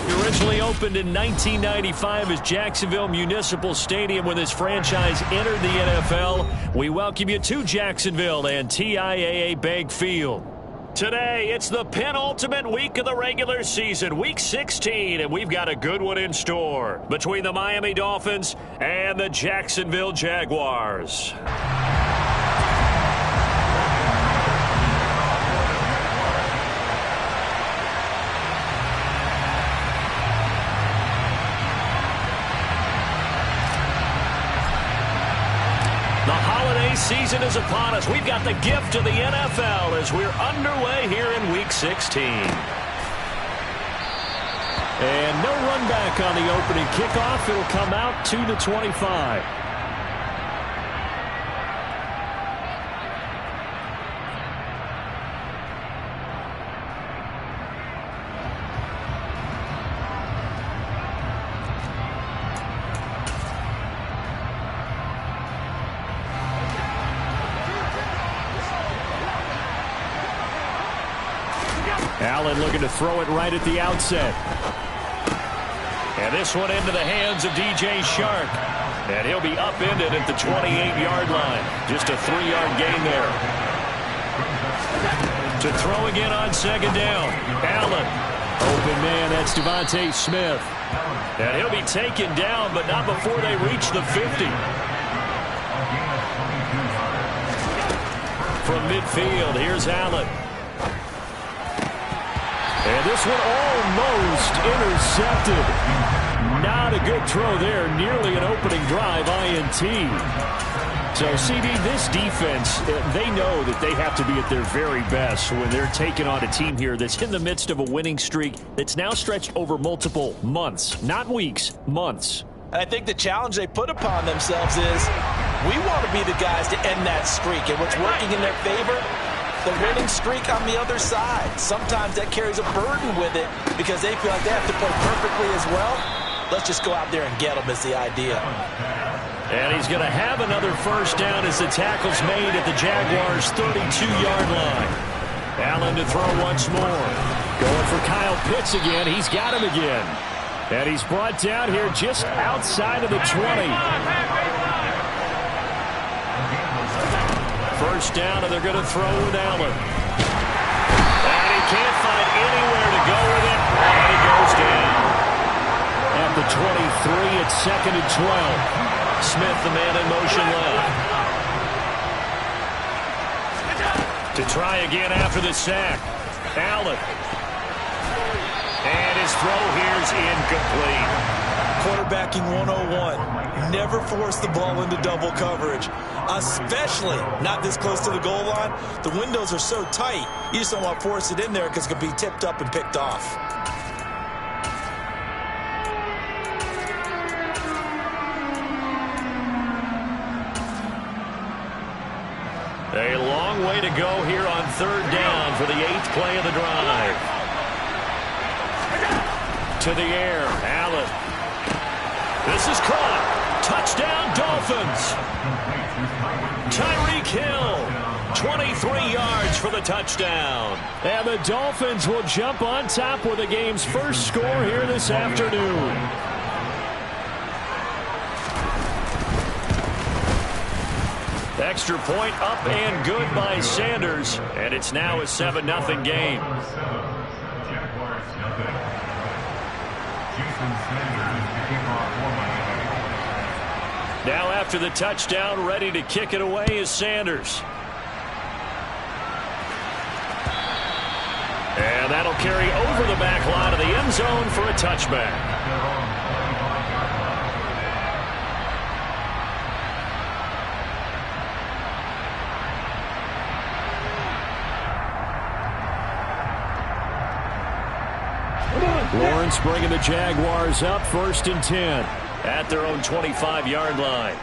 Originally opened in 1995 as Jacksonville Municipal Stadium when this franchise entered the NFL. We welcome you to Jacksonville and TIAA Bank Field. Today, it's the penultimate week of the regular season, Week 16, and we've got a good one in store between the Miami Dolphins and the Jacksonville Jaguars. The holiday season is upon us. We've got the gift of the NFL as we're underway here in Week 16. And no run back on the opening kickoff. It'll come out to the 25. Allen looking to throw it right at the outset. And this one into the hands of DJ Chark. And he'll be upended at the 28-yard line. Just a 3-yard gain there. To throw again on second down. Allen. Open man, that's Devontae Smith. And he'll be taken down, but not before they reach the 50. From midfield, here's Allen. And this one almost intercepted. Not a good throw there. Nearly an opening drive INT. So, CD, this defense, they know that they have to be at their very best when they're taking on a team here that's in the midst of a winning streak that's now stretched over multiple months. Not weeks, months. And I think the challenge they put upon themselves is we want to be the guys to end that streak. And what's working in their favor? The winning streak on the other side. Sometimes that carries a burden with it because they feel like they have to play perfectly as well. Let's just go out there and get them is the idea. And he's going to have another first down as the tackle's made at the Jaguars' 32-yard line. Allen to throw once more. Going for Kyle Pitts again. He's got him again. And he's brought down here just outside of the 20. First down, and they're going to throw with Allen. And he can't find anywhere to go with it. And he goes down. At the 23, it's 2nd and 12. Smith, the man in motion left. To try again after the sack. Allen. And his throw here's incomplete. Quarterbacking 101. Never force the ball into double coverage, especially not this close to the goal line. The windows are so tight, you just don't want to force it in there because it could be tipped up and picked off. A long way to go here on 3rd down for the 8th play of the drive. To the air, Allen. This is caught. Touchdown, Dolphins. Tyreek Hill, 23 yards for the touchdown. And the Dolphins will jump on top with the game's first score here this afternoon. Extra point up and good by Sanders. And it's now a 7-0 game. Now after the touchdown, ready to kick it away is Sanders. And that'll carry over the back line of the end zone for a touchback. Lawrence bringing the Jaguars up 1st and 10 at their own 25-yard line.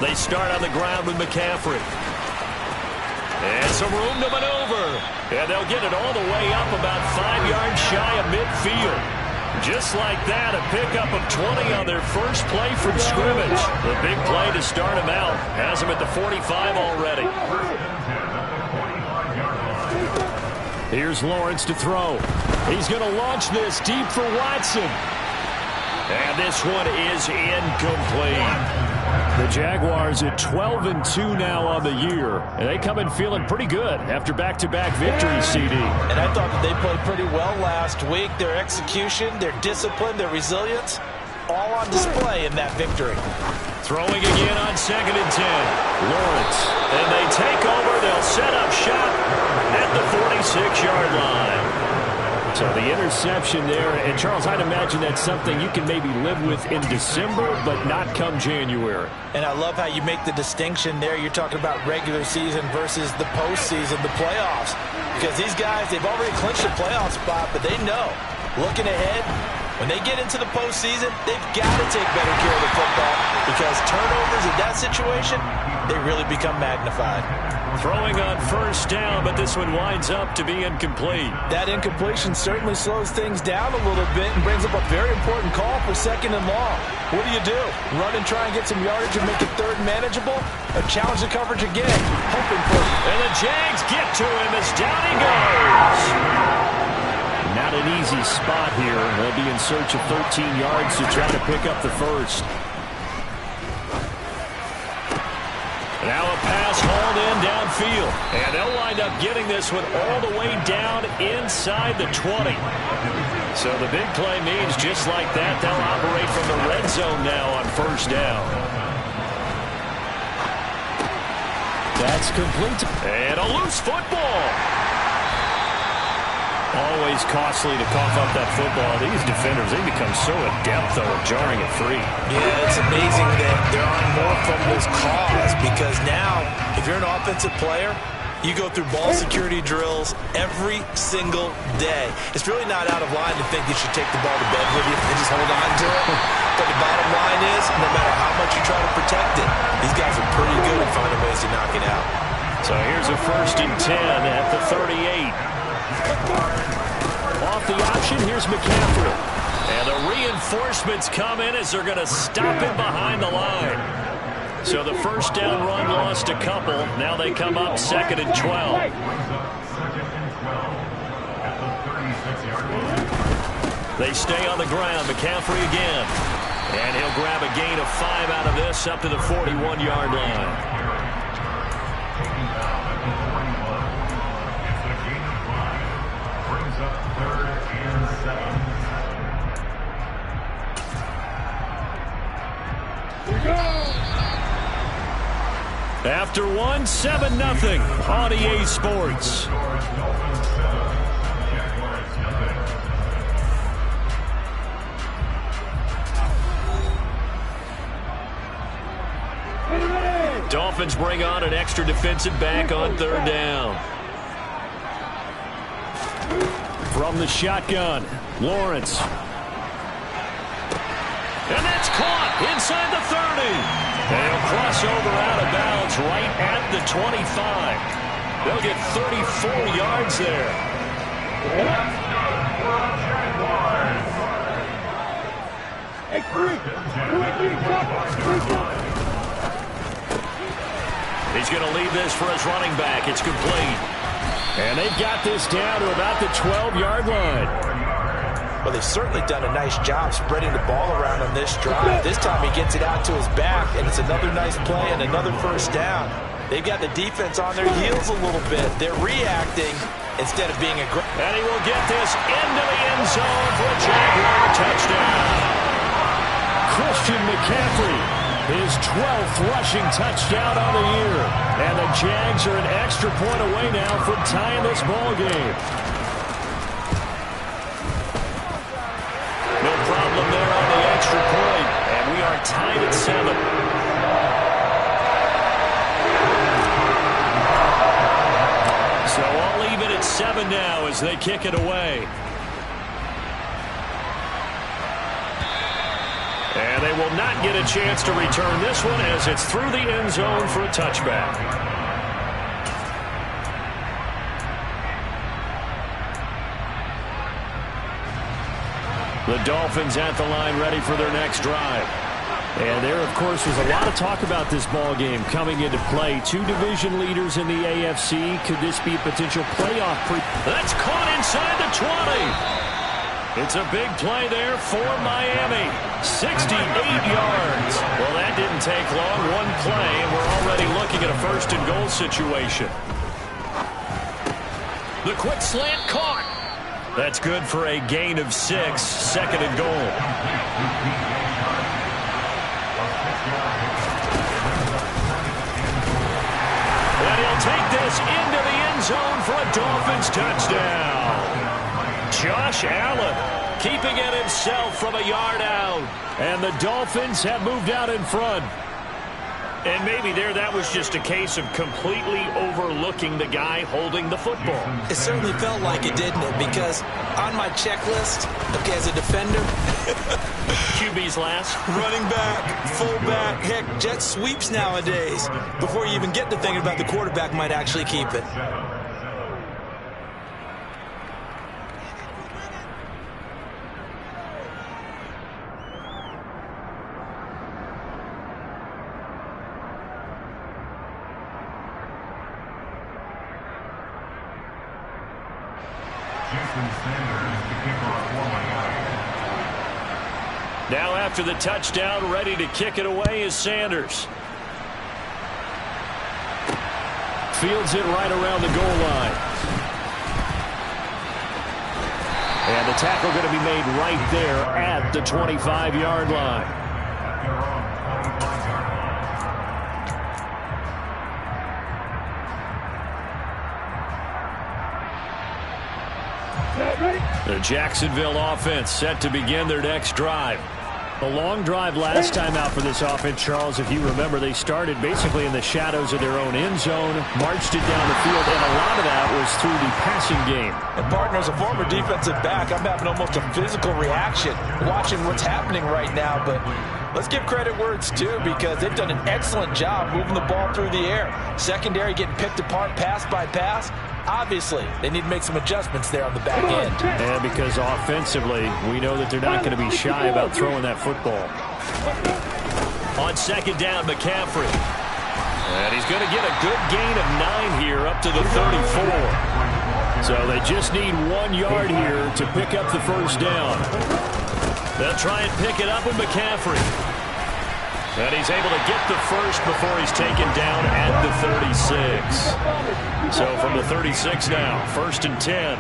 They start on the ground with McCaffrey. And some room to maneuver. And they'll get it all the way up about 5 yards shy of midfield. Just like that, a pickup of 20 on their first play from scrimmage. The big play to start him out. Has him at the 45 already. Here's Lawrence to throw. He's going to launch this deep for Watson. And this one is incomplete. The Jaguars at 12-2 now on the year. And they come in feeling pretty good after back-to-back victories, CD. And I thought that they played pretty well last week. Their execution, their discipline, their resilience, all on display in that victory. Throwing again on 2nd and 10. Lawrence. And they take over. They'll set up shop at the 46-yard line. So the interception there, and Charles, I'd imagine that's something you can maybe live with in December, but not come January. And I love how you make the distinction there. You're talking about regular season versus the postseason, the playoffs. Because these guys, they've already clinched a playoff spot, but they know, looking ahead, when they get into the postseason, they've got to take better care of the football because turnovers in that situation, they really become magnified. Throwing on first down, but this one winds up to be incomplete. That incompletion certainly slows things down a little bit and brings up a very important call for 2nd and long. What do? Run and try and get some yardage and make it third manageable? Or challenge the coverage again, hoping for it. And the Jags get to him as down he goes. Not an easy spot here. They'll be in search of 13 yards to try to pick up the first. Now a pass hauled in downfield. And they'll wind up getting this one all the way down inside the 20. So the big play means just like that, they'll operate from the red zone now on first down. That's complete. And a loose football. Always costly to cough up that football. These defenders, they become so adept, though, at jarring it free. Yeah, it's amazing that there aren't more fumbles caused because now, if you're an offensive player, you go through ball security drills every single day. It's really not out of line to think you should take the ball to bed with you and just hold on to it. But the bottom line is, no matter how much you try to protect it, these guys are pretty good at finding ways to knock it out. So here's a 1st and 10 at the 38. Off the option, here's McCaffrey. And the reinforcements come in as they're going to stop him behind the line. So the first down run lost a couple. Now they come up 2nd and 12. They stay on the ground. McCaffrey again. And he'll grab a gain of 5 out of this up to the 41-yard line. After one, 7-0 on EA Sports. Dolphins bring on an extra defensive back on 3rd down. From the shotgun, Lawrence. And that's caught inside the 30. And he'll cross over out of bounds right at the 25. They'll get 34 yards there. He's going to leave this for his running back. It's complete. And they've got this down to about the 12-yard line. Well, they've certainly done a nice job spreading the ball around on this drive. This time he gets it out to his back, and it's another nice play and another first down. They've got the defense on their heels a little bit. They're reacting instead of being aggressive. And he will get this into the end zone for a Jaguar touchdown. Christian McCaffrey, his 12th rushing touchdown on the year. And the Jags are an extra point away now from tying this ball game. No problem there on the extra point. And we are tied at 7. So I'll leave it at 7 now as they kick it away. And they will not get a chance to return this one as it's through the end zone for a touchback. The Dolphins at the line ready for their next drive. And there, of course, was a lot of talk about this ball game coming into play. Two division leaders in the AFC. Could this be a potential playoff? That's caught inside the 20. It's a big play there for Miami. 68 yards. Well, that didn't take long. One play, and we're already looking at a first-and-goal situation. The quick slant caught. That's good for a gain of 6. Second and goal. And he'll take this into the end zone for a Dolphins touchdown. Josh Allen keeping it himself from a yard out. And the Dolphins have moved out in front. And maybe that was just a case of completely overlooking the guy holding the football. It certainly felt like it, didn't it? Because on my checklist, okay, as a defender, QB's last. running back, fullback, heck, jet sweeps nowadays. Before you even get to thinking about the quarterback might actually keep it. Now after the touchdown, ready to kick it away is Sanders. Fields it right around the goal line. And the tackle going to be made right there at the 25-yard line. The Jacksonville offense set to begin their next drive. A long drive last time out for this offense, Charles. If you remember, they started basically in the shadows of their own end zone, marched it down the field, and a lot of that was through the passing game. And partner, as a former defensive back, I'm having almost a physical reaction watching what's happening right now. But let's give credit where it's due, because they've done an excellent job moving the ball through the air. Secondary getting picked apart pass by pass. Obviously, they need to make some adjustments there on the back end. And because offensively, we know that they're not going to be shy about throwing that football. On second down, McCaffrey. And he's going to get a good gain of 9 here up to the 34. So they just need 1 yard here to pick up the first down. They'll try and pick it up with McCaffrey. And he's able to get the first before he's taken down at the 36. So from the 36 now, 1st and 10.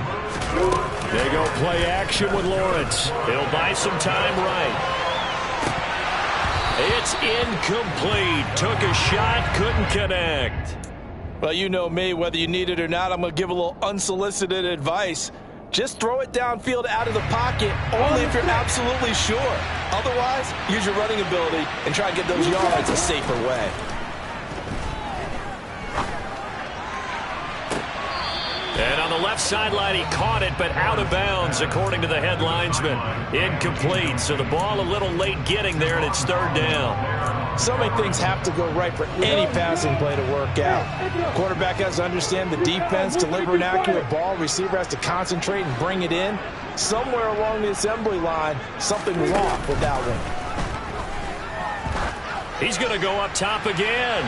They go play action with Lawrence. He'll buy some time right. It's incomplete. Took a shot, couldn't connect. Well, you know me, whether you need it or not, I'm going to give a little unsolicited advice. Just throw it downfield out of the pocket, only if you're absolutely sure. Otherwise, use your running ability and try to get those yards a safer way. And on the left sideline, he caught it, but out of bounds, according to the head linesman. Incomplete, so the ball a little late getting there, and it's 3rd down. So many things have to go right for any passing play to work out. Quarterback has to understand the defense, deliver an accurate ball. Receiver has to concentrate and bring it in. Somewhere along the assembly line, something's off with that one. He's going to go up top again.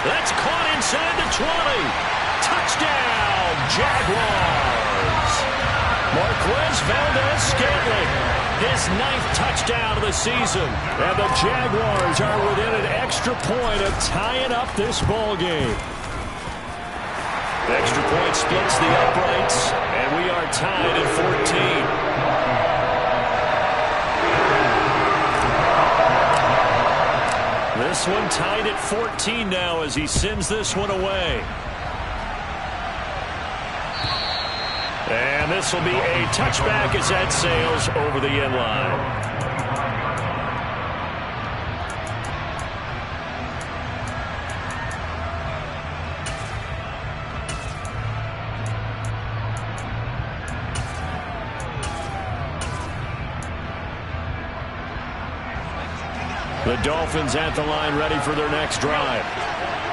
That's caught inside the 20. Touchdown, Jaguars. Marquez Valdez-Scantling, his 9th touchdown of the season. And the Jaguars are within an extra point of tying up this ball game. The extra point splits the uprights, and we are tied at 14. This one tied at 14 now as he sends this one away. And this will be a touchback as that sails over the end line. The The Dolphins at the line, ready for their next drive.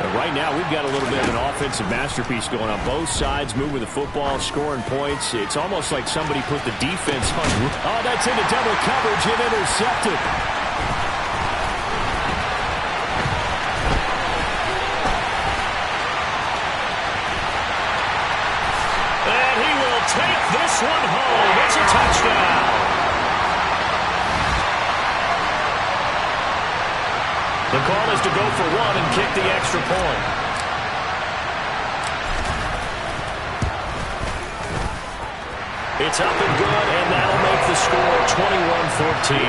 And right now, we've got a little bit of an offensive masterpiece going on both sides, moving the football, scoring points. It's almost like somebody put the defense on. Oh, that's into double coverage and intercepted. And he will take this one home. It's a touchdown. The call is to go for one and kick the extra point. It's up and good, and that'll make the score 21-14.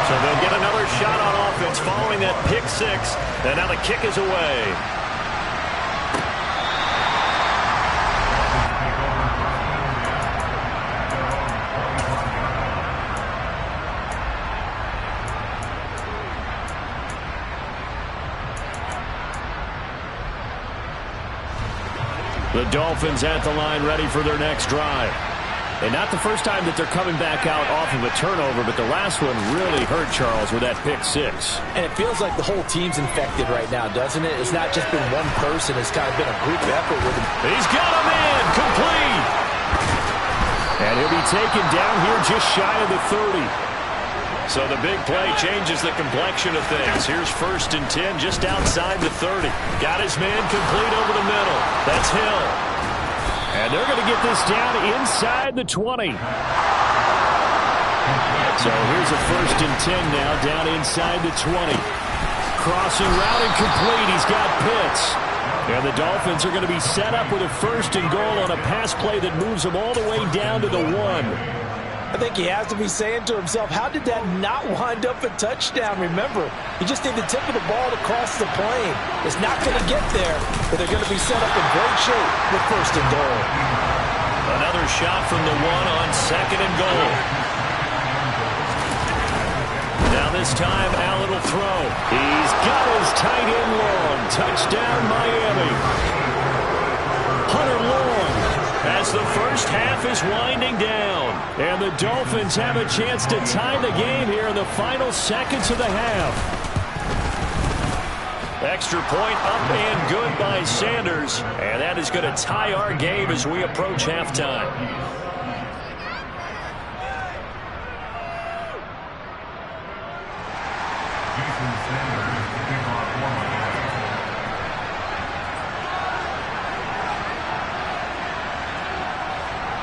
So they'll get another shot on offense following that pick six, and now the kick is away. The Dolphins at the line, ready for their next drive. And not the first time that they're coming back out off of a turnover, but the last one really hurt Charles with that pick six. And it feels like the whole team's infected right now, doesn't it? It's not just been one person. It's kind of been a group effort with him. He's got a man complete. And he'll be taken down here just shy of the 30. So the big play changes the complexion of things. Here's 1st and 10 just outside the 30. Got his man complete over the middle. That's Hill. And they're going to get this down inside the 20. So here's a 1st and 10 now down inside the 20. Crossing route and complete. He's got Pitts. And the Dolphins are going to be set up with a 1st and goal on a pass play that moves them all the way down to the 1. I think he has to be saying to himself, how did that not wind up a touchdown? Remember, you just need the tip of the ball to cross the plane. It's not going to get there, but they're going to be set up in great shape with 1st and goal. Another shot from the 1 on 2nd and goal. Now this time, Allen will throw. He's got his tight end long. Touchdown, Miami. Hunter Long as the first half is winding down. And the Dolphins have a chance to tie the game here in the final seconds of the half. Extra point up and good by Sanders. And that is going to tie our game as we approach halftime.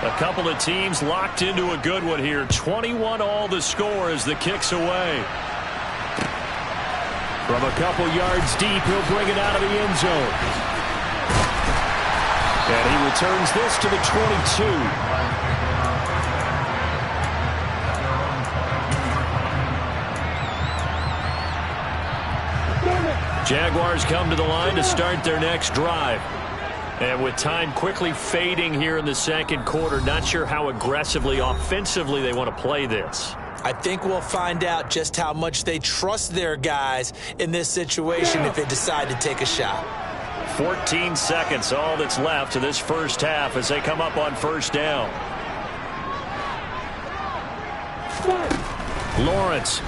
A couple of teams locked into a good one here. 21 all the score as the kick's away. From a couple yards deep, he'll bring it out of the end zone. And he returns this to the 22. Jaguars come to the line to start their next drive. And with time quickly fading here in the second quarter, not sure how aggressively, offensively they want to play this. I think we'll find out just how much they trust their guys in this situation if they decide to take a shot. 14 seconds, all that's left to this first half as they come up on 1st down. Lawrence.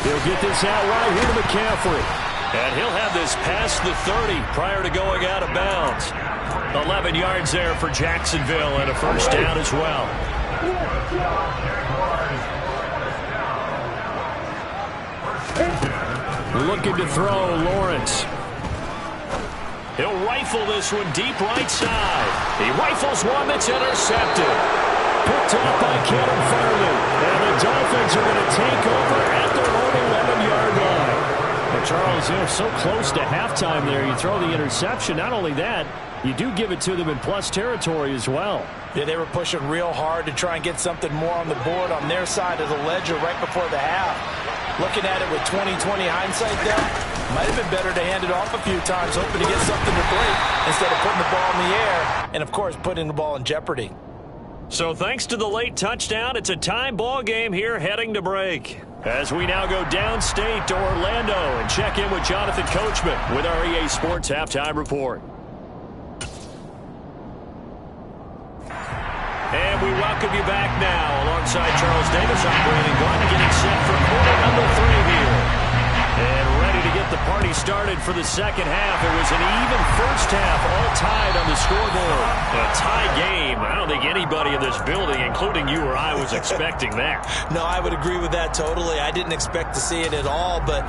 He'll get this out right here to McCaffrey. And he'll have this past the 30 prior to going out of bounds. 11 yards there for Jacksonville and a 1st down as well. Looking to throw, Lawrence. He'll rifle this one deep right side. He rifles one that's intercepted. Picked off by Caleb Farley. And the Dolphins are going to take over at their own 11-yard line. But Charles, they're so close to halftime there. You throw the interception. Not only that, you do give it to them in plus territory as well. Yeah, they were pushing real hard to try and get something more on the board on their side of the ledger right before the half. Looking at it with 20/20 hindsight there, might have been better to hand it off a few times, hoping to get something to break instead of putting the ball in the air and, of course, putting the ball in jeopardy. So thanks to the late touchdown, it's a time ball game here heading to break. As we now go downstate to Orlando and check in with Jonathan Coachman with our EA Sports Halftime Report. And And we welcome you back now. Alongside Charles Davis, I'm Brandon Gaudin, getting set for quarter number 3 here. And ready to get the party started for the second half. It was an even first half, all tied on the scoreboard. A tie game. I don't think anybody in this building, including you or I, was expecting that. No, I would agree with that totally. I didn't expect to see it at all, but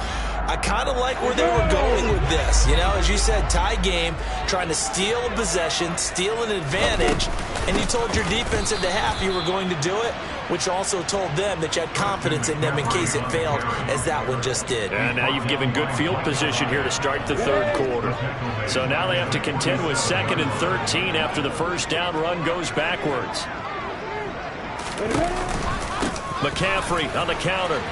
I kind of like where they were going with this. You know, as you said, tie game, trying to steal a possession, steal an advantage, and you told your defense at the half you were going to do it, which also told them that you had confidence in them in case it failed, as that one just did. And now you've given good field position here to start the third quarter. So now they have to contend with 2nd and 13 after the first down run goes backwards. McCaffrey on the counter.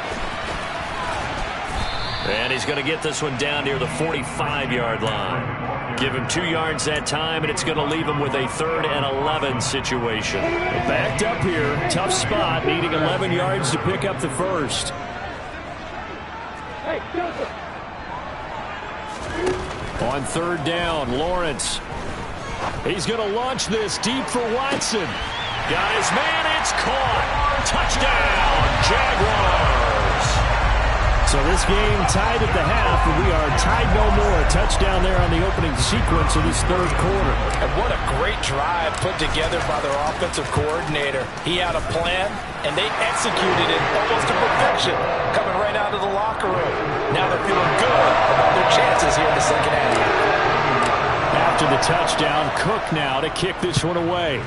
And he's going to get this one down near the 45-yard line. Give him 2 yards that time, and it's going to leave him with a 3rd and 11 situation. Backed up here, tough spot, needing 11 yards to pick up the first. On 3rd down, Lawrence. He's going to launch this deep for Watson. Got his man, it's caught. Touchdown, Jaguars. So this game tied at the half, and we are tied no more. A touchdown there on the opening sequence of this third quarter. And what a great drive put together by their offensive coordinator. He had a plan, and they executed it almost to perfection, coming right out of the locker room. Now they're feeling good about their chances here in the second half. After the touchdown, Cook now to kick this one away.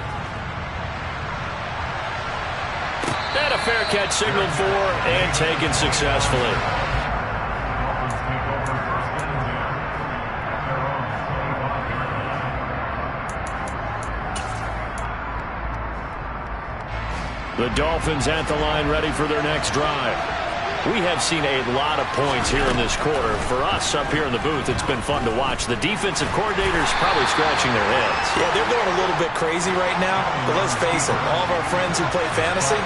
And a fair catch signaled for and taken successfully. The Dolphins at the line ready for their next drive. We have seen a lot of points here in this quarter. For us up here in the booth, it's been fun to watch. The defensive coordinators probably scratching their heads. Yeah, they're going a little bit crazy right now. But let's face it, all of our friends who play fantasy,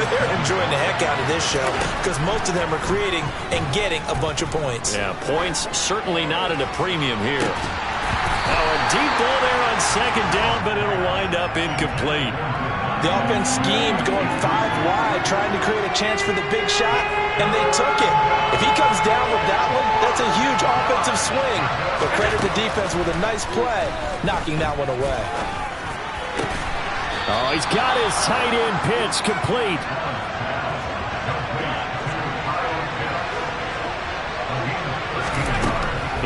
they're enjoying the heck out of this show because most of them are creating and getting a bunch of points. Yeah, points certainly not at a premium here. Now a deep ball there on 2nd down, but it'll wind up incomplete. The offense schemed going 5 wide, trying to create a chance for the big shot, and they took it. If he comes down with that one, that's a huge offensive swing. But credit the defense with a nice play, knocking that one away. Oh, he's got his tight end pitch complete.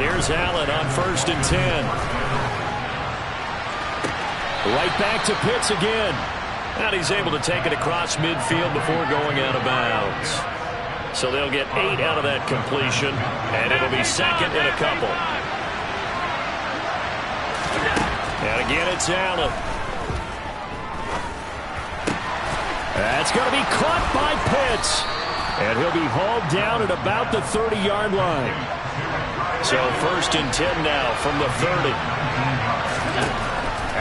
Here's Allen on 1st and 10. Right back to Pitts again. And he's able to take it across midfield before going out of bounds. So they'll get 8 out of that completion, and it'll be 2nd and a couple. And again, it's Allen. That's going to be caught by Pitts. And he'll be hauled down at about the 30-yard line. So 1st and 10 now from the 30.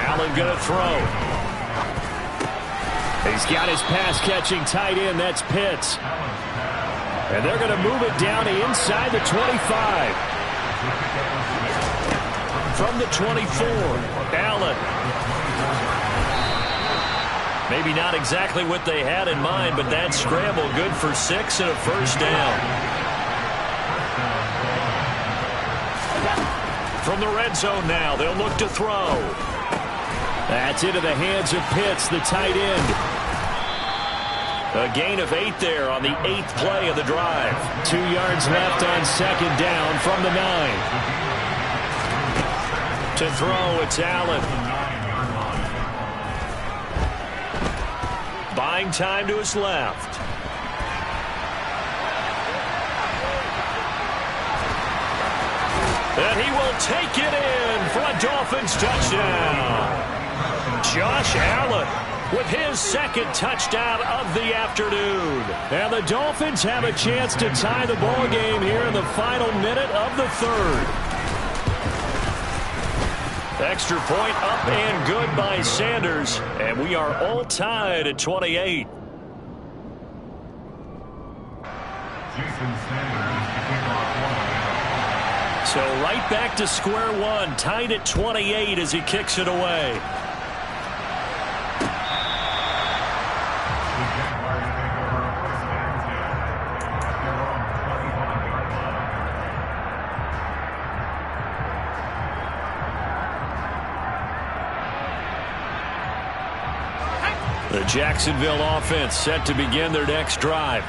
Allen going to throw. He's got his pass-catching tight end. That's Pitts. And they're going to move it down to inside the 25. From the 24, Allen. Maybe not exactly what they had in mind, but that scramble good for 6 and a 1st down. From the red zone now, they'll look to throw. That's into the hands of Pitts, the tight end. A gain of 8 there on the 8th play of the drive. 2 yards left on 2nd down from the 9. To throw, it's Allen. Buying time to his left. And he will take it in for a Dolphins touchdown. Josh Allen with his 2nd touchdown of the afternoon. And the Dolphins have a chance to tie the ball game here in the final minute of the 3rd. Extra point up and good by Sanders. And we are all tied at 28. So right back to square one, tied at 28 as he kicks it away. The Jacksonville offense set to begin their next drive.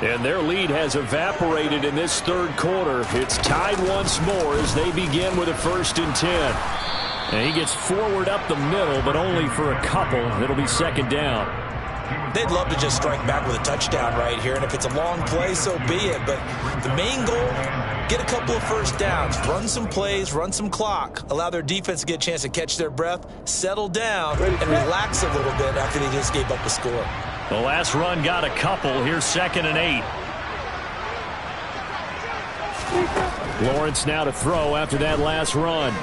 And their lead has evaporated in this third quarter. It's tied once more as they begin with a 1st and 10. And he gets forward up the middle, but only for a couple. It'll be 2nd down. They'd love to just strike back with a touchdown right here, and if it's a long play, so be it. But the main goal, get a couple of 1st downs, run some plays, run some clock, allow their defense to get a chance to catch their breath, settle down, and relax a little bit after they just gave up a score. The last run got a couple. Here's 2nd and 8. Lawrence now to throw after that last run.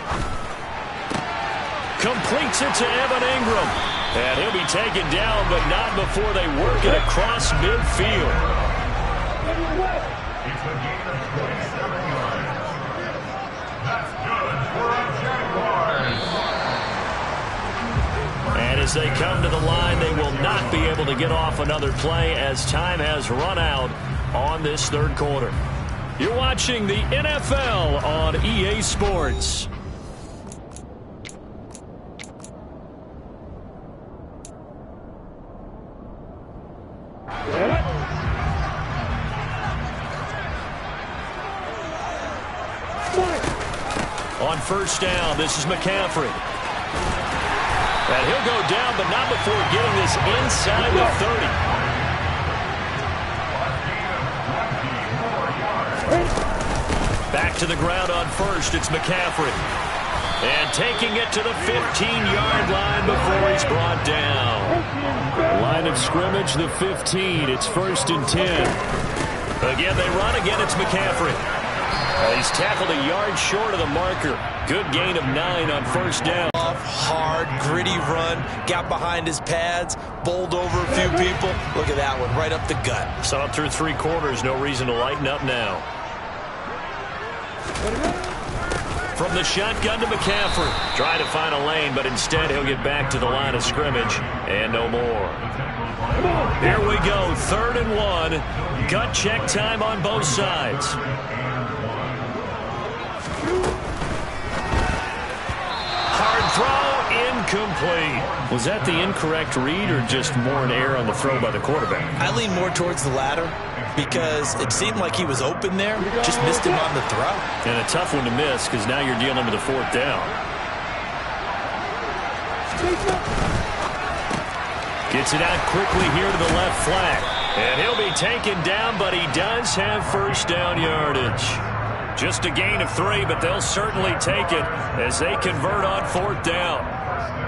Completes it to Evan Ingram. And he'll be taken down, but not before they work it across midfield. And as they come to the line, they will not be able to get off another play as time has run out on this third quarter. You're watching the NFL on EA Sports. On 1st down, this is McCaffrey. And he'll go down, but not before getting this inside the 30. Back to the ground on 1st, it's McCaffrey. And taking it to the 15-yard line before he's brought down. Line of scrimmage, the 15. It's 1st and 10. Again, they run. Again, it's McCaffrey. He's tackled a yard short of the marker. Good gain of 9 on 1st down. Hard, gritty run. Got behind his pads. Bowled over a few people. Look at that one. Right up the gut. Saw it through 3 quarters. No reason to lighten up now. From the shotgun to McCaffrey. Trying to find a lane, but instead he'll get back to the line of scrimmage. And no more. Here we go. 3rd and 1. Gut check time on both sides. Hard throw, incomplete. Was that the incorrect read or just more an error on the throw by the quarterback? I lean more towards the latter because it seemed like he was open there, just missed him on the throw. And a tough one to miss because now you're dealing with a 4th down. Gets it out quickly here to the left flank. And he'll be taken down, but he does have 1st down yardage. Just a gain of 3, but they'll certainly take it as they convert on 4th down.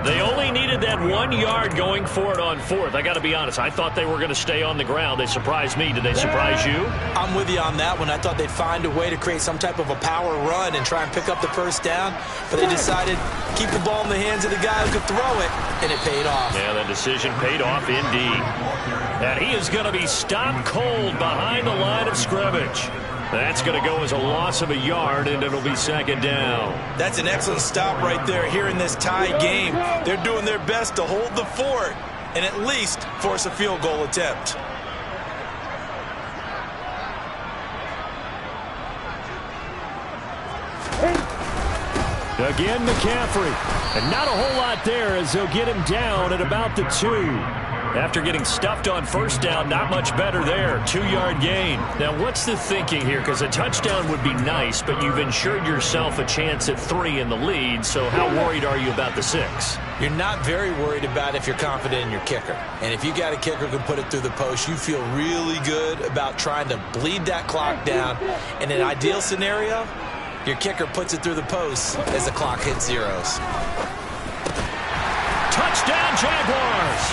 They only needed that 1 yard going for it on 4th. I got to be honest, I thought they were going to stay on the ground. They surprised me. Did they surprise you? I'm with you on that one. I thought they'd find a way to create some type of a power run and try and pick up the 1st down, but they decided keep the ball in the hands of the guy who could throw it, and it paid off. Yeah, that decision paid off indeed. And he is going to be stopped cold behind the line of scrimmage. That's going to go as a loss of a yard, and it'll be 2nd down. That's an excellent stop right there here in this tie game. They're doing their best to hold the fort and at least force a field goal attempt. Again, McCaffrey. And not a whole lot there as they'll get him down at about the 2. After getting stuffed on 1st down, not much better there. 2-yard gain. Now, what's the thinking here? Because a touchdown would be nice, but you've ensured yourself a chance at 3 in the lead, so how worried are you about the 6? You're not very worried about if you're confident in your kicker. And if you got a kicker who can put it through the post, you feel really good about trying to bleed that clock down. In an ideal scenario, your kicker puts it through the post as the clock hits zeros. Touchdown, Jaguars!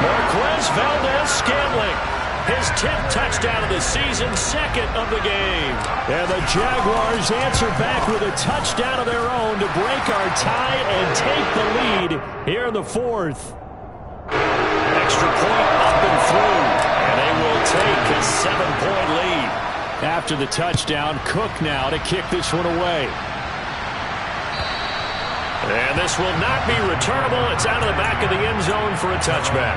Marquez Valdez-Scantling, his 10th touchdown of the season, 2nd of the game. And the Jaguars answer back with a touchdown of their own to break our tie and take the lead here in the 4th. Extra point up and through, and they will take a 7-point lead. After the touchdown, Cook now to kick this one away. And this will not be returnable. It's out of the back of the end zone for a touchback.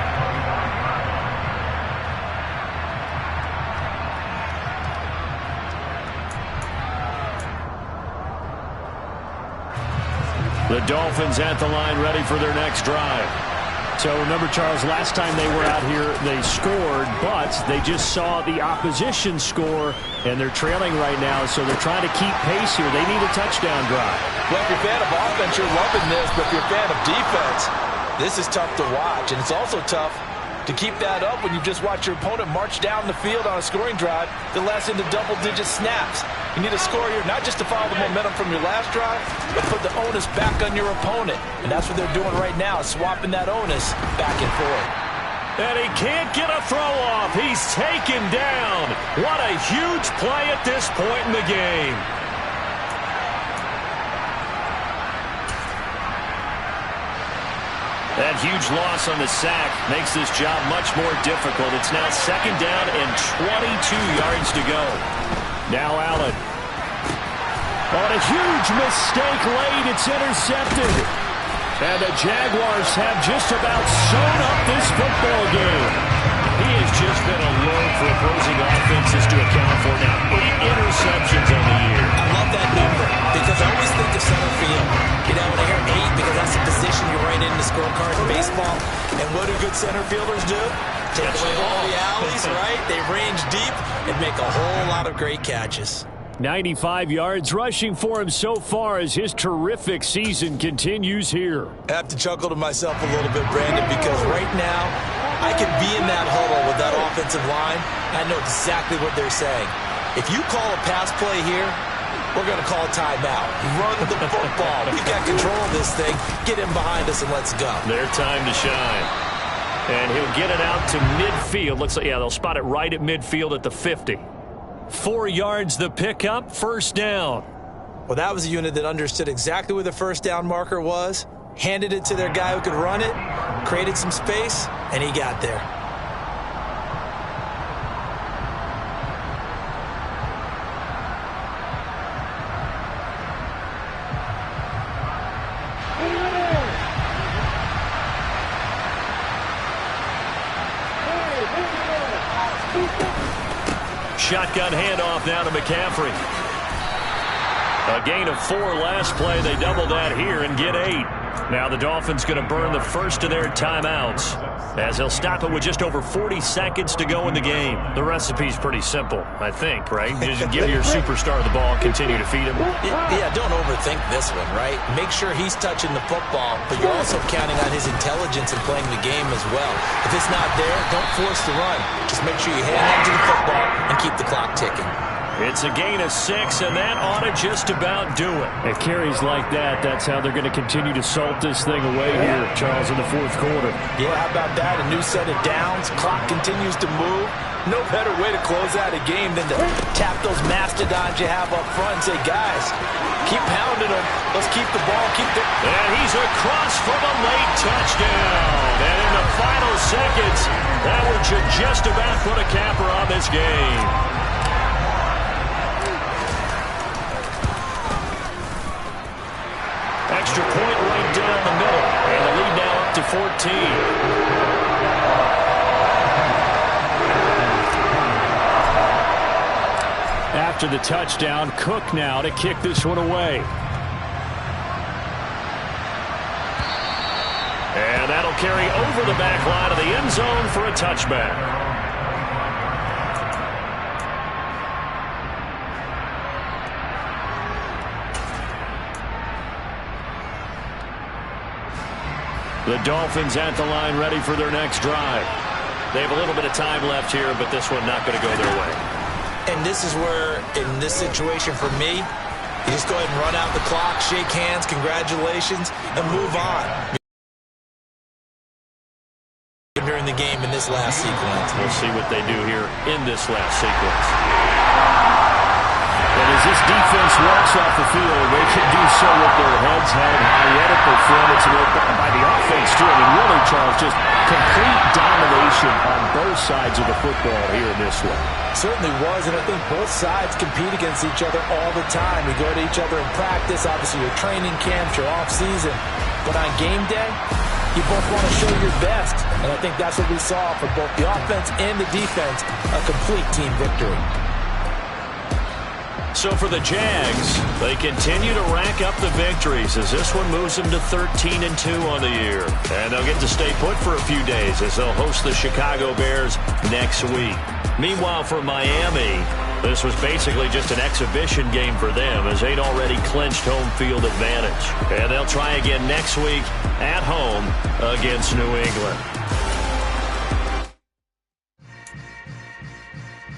The Dolphins at the line ready for their next drive. So remember, Charles, last time they were out here, they scored, but they just saw the opposition score, and they're trailing right now, so they're trying to keep pace here. They need a touchdown drive. Well, if you're a fan of offense, you're loving this, but if you're a fan of defense, this is tough to watch, and it's also tough to keep that up when you just watch your opponent march down the field on a scoring drive that lasts into double-digit snaps. You need a score here, not just to follow the momentum from your last drive, but put the onus back on your opponent. And that's what they're doing right now, swapping that onus back and forth. And he can't get a throw off. He's taken down. What a huge play at this point in the game. That huge loss on the sack makes this job much more difficult. It's now 2nd down and 22 yards to go. Now Allen. On a huge mistake late, it's intercepted. And the Jaguars have just about sewn up this football game. He has just been a load for opposing offenses to account for now. 8 interceptions on the year. I love that number because I always think of center field. You know, when I hear 8, because that's the position you write in the scorecard in baseball. And what do good center fielders do? Take away all the alleys, right? They range deep and make a whole lot of great catches. 95 yards rushing for him so far as his terrific season continues here. I have to chuckle to myself a little bit, Brandon, because right now I could be in that huddle with that offensive line. I know exactly what they're saying. If you call a pass play here, we're going to call a timeout. Run the football. We've got control of this thing. Get in behind us and let's go. Their time to shine. And he'll get it out to midfield. Looks like, yeah, they'll spot it right at midfield at the 50. 4 yards the pickup, 1st down. Well, that was a unit that understood exactly where the 1st down marker was, handed it to their guy who could run it, created some space, and he got there. Shotgun handoff now to McCaffrey. A gain of 4 last play. They double that here and get 8. Now the Dolphins going to burn the first of their timeouts as they'll stop it with just over 40 seconds to go in the game. The recipe's pretty simple, I think, right? Just give your superstar the ball, continue to feed him. Yeah, don't overthink this one, right? Make sure he's touching the football, but you're also counting on his intelligence in playing the game as well. If it's not there, don't force the run. Just make sure you hang on to the football and keep the clock ticking. It's a gain of 6, and that ought to just about do it. At carries like that, that's how they're going to continue to salt this thing away here, Charles, in the 4th quarter. Yeah, how about that? A new set of downs. Clock continues to move. No better way to close out a game than to tap those mastodons you have up front and say, guys, keep pounding them. Let's keep the ball. And he's across for the late touchdown. And in the final seconds, that would just about put a capper on this game. Extra point right down the middle. And the lead now up to 14. After the touchdown, Cook now to kick this one away. And that'll carry over the back line of the end zone for a touchback. The Dolphins at the line ready for their next drive. They have a little bit of time left here, but this one not going to go their way. And this is where, in this situation for me, you just go ahead and run out the clock, shake hands, congratulations, and move on. During the game in this last sequence. We'll see what they do here in this last sequence. And as this defense walks off the field, they can do so with their heads held high. What a performance by the offense, too. I mean, really, Charles, just complete domination on both sides of the football here in this one. Certainly was, and I think both sides compete against each other all the time. We go to each other in practice, obviously your training camps, your off-season. But on game day, you both want to show your best. And I think that's what we saw for both the offense and the defense, a complete team victory. So for the Jags, they continue to rack up the victories as this one moves them to 13-2 on the year. And they'll get to stay put for a few days as they'll host the Chicago Bears next week. Meanwhile, for Miami, this was basically just an exhibition game for them as they'd already clinched home field advantage. And they'll try again next week at home against New England.